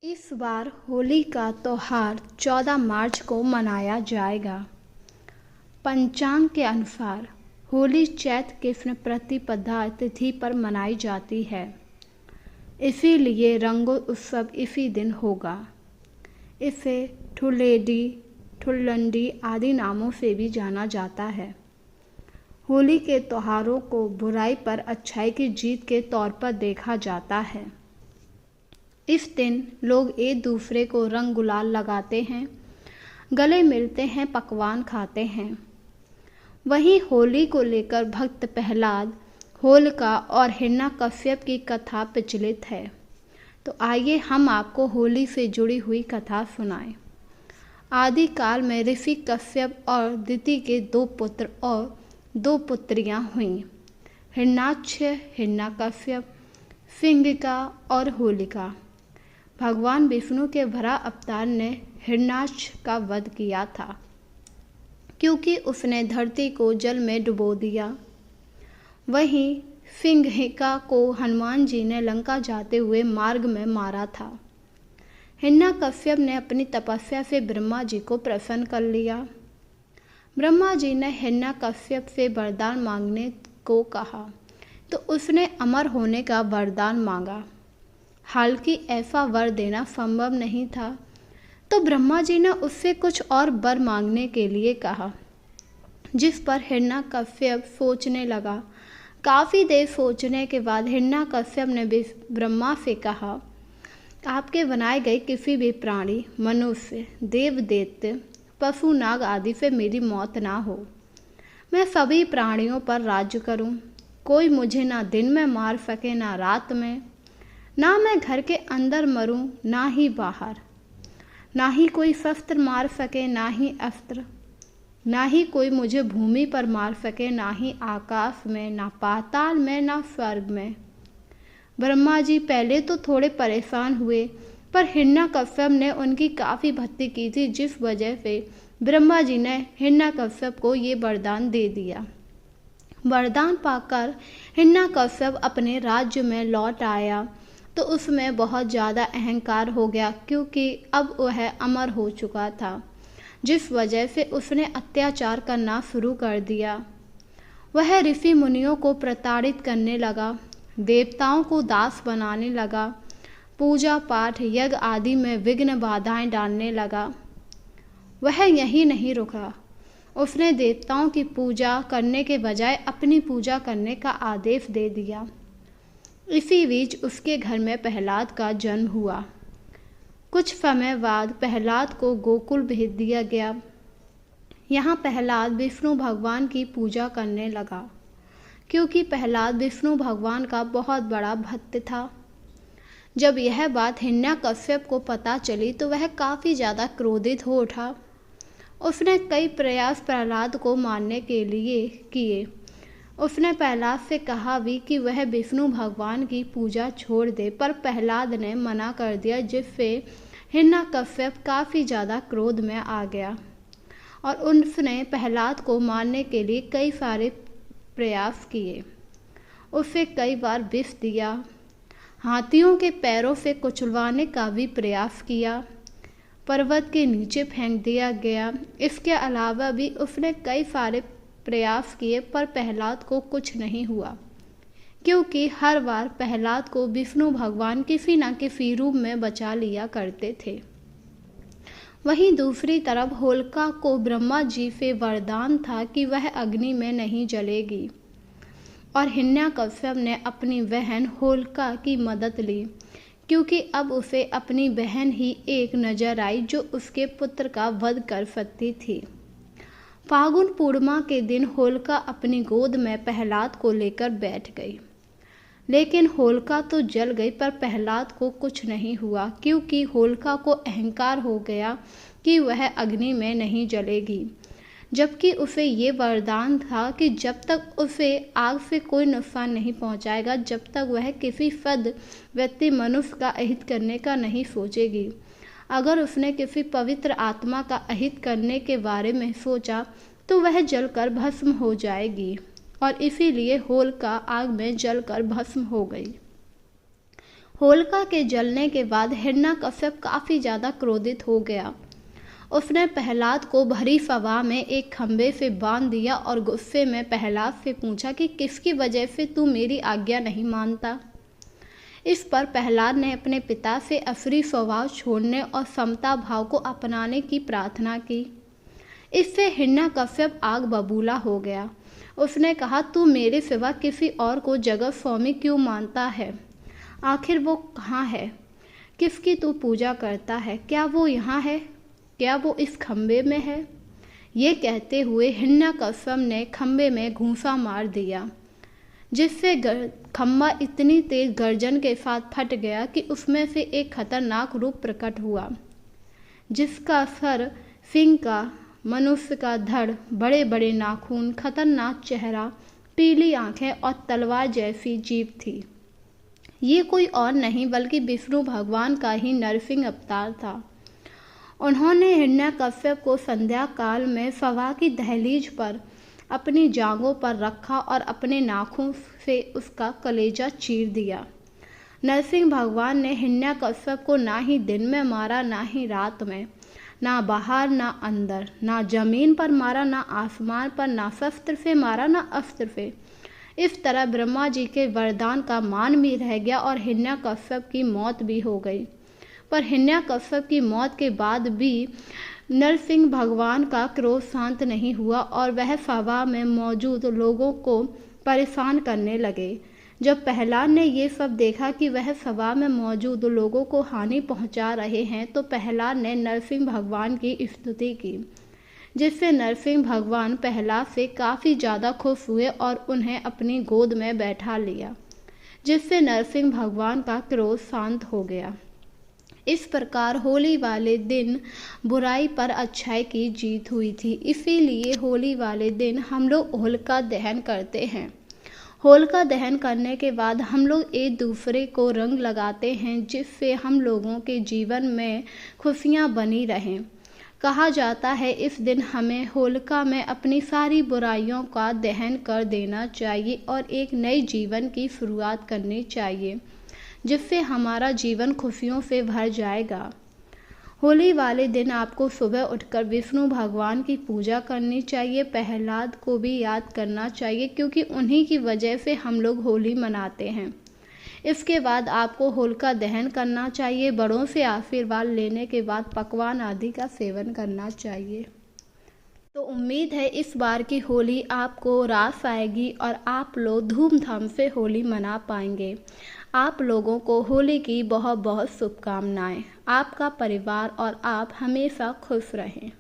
इस बार होली का त्योहार 14 मार्च को मनाया जाएगा। पंचांग के अनुसार होली चैत्र कृष्ण प्रतिपदा तिथि पर मनाई जाती है, इसीलिए रंगोत्सव इसी दिन होगा। इसे ठुलेडी, ठुल्लंडी आदि नामों से भी जाना जाता है। होली के त्योहारों को बुराई पर अच्छाई की जीत के तौर पर देखा जाता है। इस दिन लोग एक दूसरे को रंग गुलाल लगाते हैं, गले मिलते हैं, पकवान खाते हैं। वहीं होली को लेकर भक्त प्रहलाद, होलिका और हिरण्यकश्यप की कथा प्रचलित है। तो आइए हम आपको होली से जुड़ी हुई कथा सुनाएं। आदि काल में ऋषि कश्यप और दिति के 2 पुत्र और 2 पुत्रियां हुईं, हिरण्याक्ष, हिरण्यकश्यप, सिंहिका और होलिका। भगवान विष्णु के वराह अवतार ने हिरण्याक्ष का वध किया था, क्योंकि उसने धरती को जल में डुबो दिया। वहीं सिंहिका को हनुमान जी ने लंका जाते हुए मार्ग में मारा था। हिरण्यकश्यप ने अपनी तपस्या से ब्रह्मा जी को प्रसन्न कर लिया। ब्रह्मा जी ने हिरण्यकश्यप से वरदान मांगने को कहा, तो उसने अमर होने का वरदान मांगा। हालांकि ऐसा वर देना संभव नहीं था, तो ब्रह्मा जी ने उससे कुछ और वर मांगने के लिए कहा, जिस पर हिरण्यकश्यप सोचने लगा। काफ़ी देर सोचने के बाद हिरण्यकश्यप ने ब्रह्मा से कहा, आपके बनाए गए किसी भी प्राणी, मनुष्य, देव दैत्य, पशु, नाग आदि से मेरी मौत ना हो। मैं सभी प्राणियों पर राज्य करूं। कोई मुझे ना दिन में मार सके ना रात में। ना मैं घर के अंदर मरूं ना ही बाहर। ना ही कोई शस्त्र मार सके ना ही अस्त्र। ना ही कोई मुझे भूमि पर मार सके ना ही आकाश में, ना पाताल में, ना स्वर्ग में। ब्रह्मा जी पहले तो थोड़े परेशान हुए, पर हिरण्यकश्यप ने उनकी काफ़ी भक्ति की थी, जिस वजह से ब्रह्मा जी ने हिरण्यकश्यप को ये वरदान दे दिया। वरदान पाकर हिरण्यकश्यप अपने राज्य में लौट आया, तो उसमें बहुत ज़्यादा अहंकार हो गया, क्योंकि अब वह अमर हो चुका था, जिस वजह से उसने अत्याचार करना शुरू कर दिया। वह ऋषि मुनियों को प्रताड़ित करने लगा, देवताओं को दास बनाने लगा, पूजा पाठ, यज्ञ आदि में विघ्न बाधाएं डालने लगा। वह यहीं नहीं रुका, उसने देवताओं की पूजा करने के बजाय अपनी पूजा करने का आदेश दे दिया। इसी बीच उसके घर में प्रहलाद का जन्म हुआ। कुछ समय बाद प्रहलाद को गोकुल भेज दिया गया। यहाँ प्रहलाद विष्णु भगवान की पूजा करने लगा, क्योंकि प्रहलाद विष्णु भगवान का बहुत बड़ा भक्त था। जब यह बात हिरण्यकश्यप को पता चली, तो वह काफ़ी ज़्यादा क्रोधित हो उठा। उसने कई प्रयास प्रहलाद को मारने के लिए किए। उसने प्रहलाद से कहा भी कि वह विष्णु भगवान की पूजा छोड़ दे, पर प्रहलाद ने मना कर दिया, जिससे हिरण्यकश्यप काफ़ी ज़्यादा क्रोध में आ गया और उसने प्रहलाद को मारने के लिए कई सारे प्रयास किए। उसे कई बार विष दिया, हाथियों के पैरों से कुचलवाने का भी प्रयास किया, पर्वत के नीचे फेंक दिया गया। इसके अलावा भी उसने कई सारे प्रयास किए, पर प्रहलाद को कुछ नहीं हुआ, क्योंकि हर बार प्रहलाद को विष्णु भगवान किसी न किसी रूप में बचा लिया करते थे। वहीं दूसरी तरफ होलिका को ब्रह्मा जी से वरदान था कि वह अग्नि में नहीं जलेगी, और हिरण्यकश्यप ने अपनी बहन होलिका की मदद ली, क्योंकि अब उसे अपनी बहन ही एक नजर आई जो उसके पुत्र का वध कर सकती थी। फागुन पूर्णिमा के दिन होलिका अपनी गोद में प्रहलाद को लेकर बैठ गई, लेकिन होलिका तो जल गई, पर प्रहलाद को कुछ नहीं हुआ, क्योंकि होलिका को अहंकार हो गया कि वह अग्नि में नहीं जलेगी, जबकि उसे ये वरदान था कि जब तक उसे आग से कोई नुकसान नहीं पहुंचाएगा, जब तक वह किसी सद व्यक्ति मनुष्य का अहित करने का नहीं सोचेगी। अगर उसने किसी पवित्र आत्मा का अहित करने के बारे में सोचा, तो वह जलकर भस्म हो जाएगी, और इसीलिए होलिका आग में जलकर भस्म हो गई। होलिका के जलने के बाद हिरण्यकश्यप काफ़ी ज़्यादा क्रोधित हो गया। उसने प्रहलाद को भरी फवा में एक खंभे से बांध दिया और गुस्से में प्रहलाद से पूछा कि किसकी वजह से तू मेरी आज्ञा नहीं मानता। इस पर प्रहलाद ने अपने पिता से असुरी स्वभाव छोड़ने और समता भाव को अपनाने की प्रार्थना की। इससे हिरण्यकश्यप आग बबूला हो गया। उसने कहा, तू मेरे सिवा किसी और को जगत स्वामी क्यों मानता है? आखिर वो कहाँ है? किसकी तू पूजा करता है? क्या वो यहाँ है? क्या वो इस खंबे में है? ये कहते हुए हिरण्यकश्यप ने खंबे में घूंसा मार दिया, जिससे खंबा इतनी तेज गर्जन के साथ फट गया कि उसमें से एक खतरनाक रूप प्रकट हुआ, जिसका सर सिंह का, मनुष्य का धड़, बड़े बड़े नाखून, खतरनाक चेहरा, पीली आंखें और तलवार जैसी जीभ थी। ये कोई और नहीं बल्कि विष्णु भगवान का ही नरसिंह अवतार था। उन्होंने हिरण्यकश्यप को संध्या काल में सभा की दहलीज पर अपनी जांघों पर रखा और अपने नाखून से उसका कलेजा चीर दिया। नरसिंह भगवान ने हिरण्यकश्यप को ना ही दिन में मारा ना ही रात में, ना बाहर ना अंदर, ना जमीन पर मारा ना आसमान पर, ना शस्त्र से मारा ना अस्त्र से। इस तरह ब्रह्मा जी के वरदान का मान भी रह गया और हिरण्यकश्यप की मौत भी हो गई। पर हिरण्यकश्यप की मौत के बाद भी नरसिंह भगवान का क्रोध शांत नहीं हुआ और वह सभा में मौजूद लोगों को परेशान करने लगे। जब प्रहलाद ने ये सब देखा कि वह सभा में मौजूद लोगों को हानि पहुंचा रहे हैं, तो प्रहलाद ने नरसिंह भगवान की स्तुति की, जिससे नरसिंह भगवान प्रहलाद से काफ़ी ज़्यादा खुश हुए और उन्हें अपनी गोद में बैठा लिया, जिससे नरसिंह भगवान का क्रोध शांत हो गया। इस प्रकार होली वाले दिन बुराई पर अच्छाई की जीत हुई थी। इसीलिए होली वाले दिन हम लोग होलिका दहन करते हैं। होलिका दहन करने के बाद हम लोग एक दूसरे को रंग लगाते हैं, जिससे हम लोगों के जीवन में खुशियाँ बनी रहें। कहा जाता है इस दिन हमें होलिका में अपनी सारी बुराइयों का दहन कर देना चाहिए और एक नए जीवन की शुरुआत करनी चाहिए, जिससे हमारा जीवन खुशियों से भर जाएगा। होली वाले दिन आपको सुबह उठकर विष्णु भगवान की पूजा करनी चाहिए। प्रहलाद को भी याद करना चाहिए, क्योंकि उन्हीं की वजह से हम लोग होली मनाते हैं। इसके बाद आपको होलिका दहन करना चाहिए। बड़ों से आशीर्वाद लेने के बाद पकवान आदि का सेवन करना चाहिए। तो उम्मीद है इस बार की होली आपको रास आएगी और आप लोग धूमधाम से होली मना पाएंगे। आप लोगों को होली की बहुत बहुत शुभकामनाएं। आपका परिवार और आप हमेशा खुश रहें।